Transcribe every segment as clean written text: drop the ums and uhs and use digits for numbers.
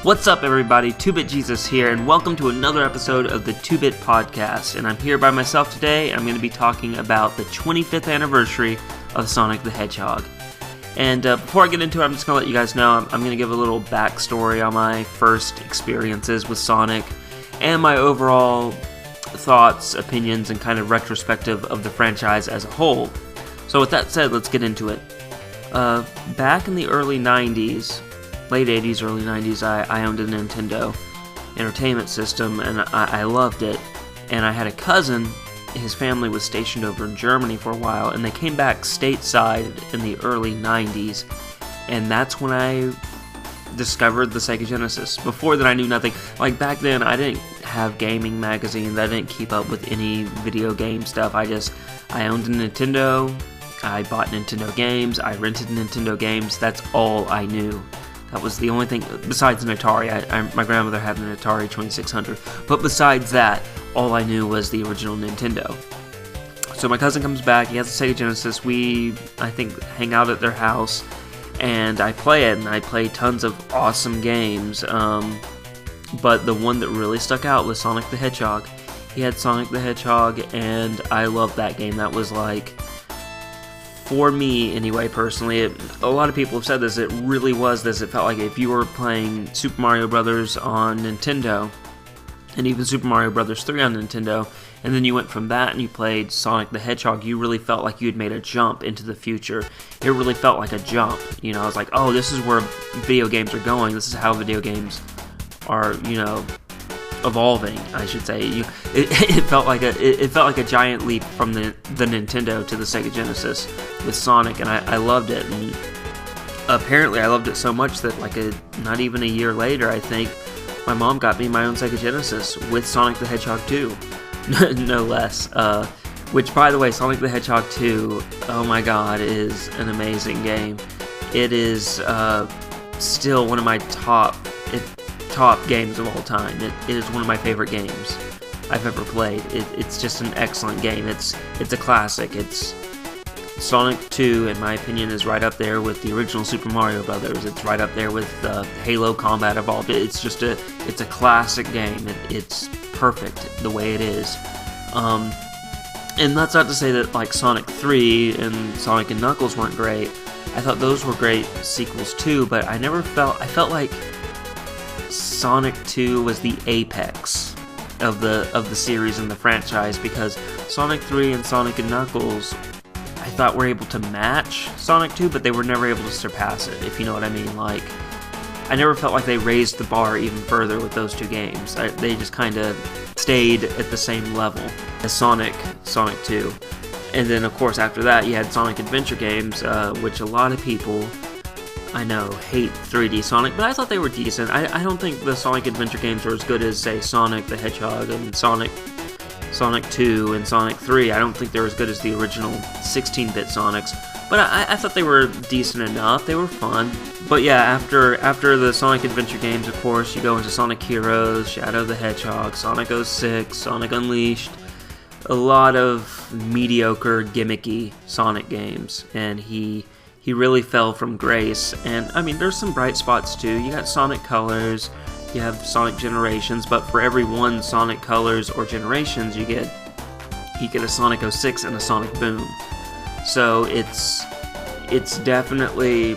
What's up, everybody? 2-Bit Jesus here, and welcome to another episode of the 2-Bit Podcast. And I'm here by myself today, and I'm going to be talking about the 25th anniversary of Sonic the Hedgehog. And before I get into it, I'm just going to let you guys know, I'm going to give a little backstory on my first experiences with Sonic, and my overall thoughts, opinions, and kind of retrospective of the franchise as a whole. So with that said, let's get into it. Back in the early 90s, late 80s, early 90s, I owned a Nintendo Entertainment System, and I loved it. And I had a cousin, his family was stationed over in Germany for a while, and they came back stateside in the early 90s, and that's when I discovered the Sega Genesis. Before that, I knew nothing. Like, back then, I didn't have gaming magazines, I didn't keep up with any video game stuff. I owned a Nintendo, I bought Nintendo games, I rented Nintendo games, that's all I knew. That was the only thing, besides an Atari. My grandmother had an Atari 2600, but besides that, all I knew was the original Nintendo. So my cousin comes back, he has a Sega Genesis, we, I think, hang out at their house, and I play it, and I play tons of awesome games, but the one that really stuck out was Sonic the Hedgehog. He had Sonic the Hedgehog, and I loved that game. That was like, for me anyway, personally, a lot of people have said this, it really was this. It felt like if you were playing Super Mario Brothers on Nintendo, and even Super Mario Brothers 3 on Nintendo, and then you went from that and you played Sonic the Hedgehog, you really felt like you had made a jump into the future. It really felt like a jump. You know, I was like, oh, this is where video games are going. This is how video games are, evolving, I should say. It felt like a giant leap from the Nintendo to the Sega Genesis with Sonic, and I loved it. And apparently, I loved it so much that not even a year later, I think, my mom got me my own Sega Genesis with Sonic the Hedgehog 2, no less. Which, by the way, Sonic the Hedgehog 2, oh my god, is an amazing game. It is still one of my top games of all time. It is one of my favorite games I've ever played. It's just an excellent game. It's a classic. It's Sonic 2, in my opinion, is right up there with the original Super Mario Brothers. It's right up there with Halo Combat Evolved. It's a classic game. It's perfect the way it is. And that's not to say that Sonic 3 and Sonic and Knuckles weren't great. I thought those were great sequels too, but I felt like Sonic 2 was the apex of the series and the franchise, because Sonic 3 and Sonic and Knuckles, I thought, were able to match Sonic 2, but they were never able to surpass it, if you know what I mean. I never felt like they raised the bar even further with those two games. They just kind of stayed at the same level as Sonic 2. And then, of course, after that, you had Sonic Adventure games, which a lot of people, I know, hate 3D Sonic, but I thought they were decent. I don't think the Sonic Adventure games are as good as, say, Sonic the Hedgehog and Sonic 2 and Sonic 3. I don't think they're as good as the original 16-bit Sonics, but I thought they were decent enough. They were fun. But yeah, after the Sonic Adventure games, of course, you go into Sonic Heroes, Shadow the Hedgehog, Sonic 06, Sonic Unleashed, a lot of mediocre, gimmicky Sonic games, and he really fell from grace. And I mean, there's some bright spots too. You got Sonic Colors, you have Sonic Generations, but for every one Sonic Colors or Generations, you get a Sonic 06 and a Sonic Boom. So it's definitely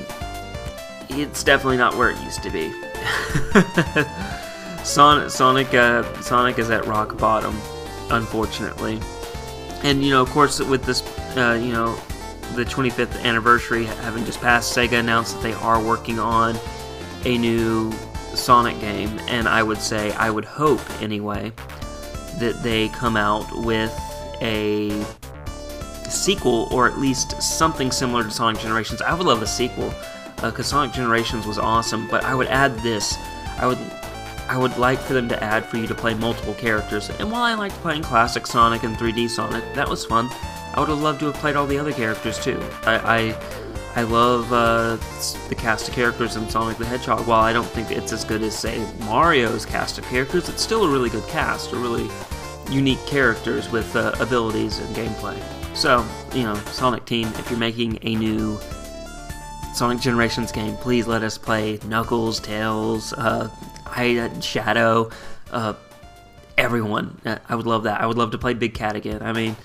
not where it used to be. Sonic is at rock bottom, unfortunately. And of course, with this, the 25th anniversary having just passed, Sega announced that they are working on a new Sonic game, and I would hope anyway, that they come out with a sequel, or at least something similar to Sonic Generations. I would love a sequel, because Sonic Generations was awesome, but I would add this. I would like for them to add for you to play multiple characters, and while I liked playing classic Sonic and 3D Sonic, that was fun, I would have loved to have played all the other characters too. I love the cast of characters in Sonic the Hedgehog. While I don't think it's as good as, say, Mario's cast of characters, it's still a really good cast, a really unique characters with abilities and gameplay. So, Sonic Team, if you're making a new Sonic Generations game, please let us play Knuckles, Tails. Shadow, everyone. I would love that. I would love to play Big Cat again. I mean,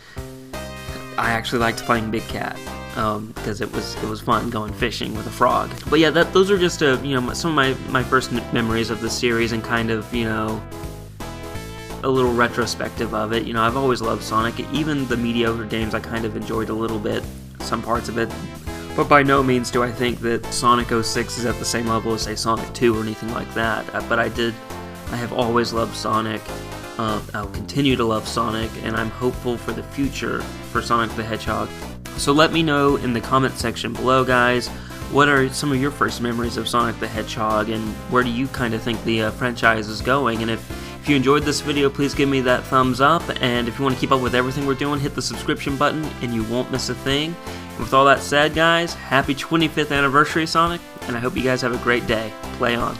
I actually liked playing Big Cat because it was fun going fishing with a frog. But yeah, those are just some of my first memories of the series, and kind of a little retrospective of it. I've always loved Sonic. Even the mediocre games I kind of enjoyed a little bit, some parts of it. But by no means do I think that Sonic 06 is at the same level as, say, Sonic 2 or anything like that. But I have always loved Sonic. I'll continue to love Sonic, and I'm hopeful for the future for Sonic the Hedgehog. So let me know in the comment section below, guys, what are some of your first memories of Sonic the Hedgehog, and where do you kind of think the franchise is going? And if you enjoyed this video, please give me that thumbs up, and if you want to keep up with everything we're doing, hit the subscription button, and you won't miss a thing. And with all that said, guys, happy 25th anniversary, Sonic, and I hope you guys have a great day. Play on.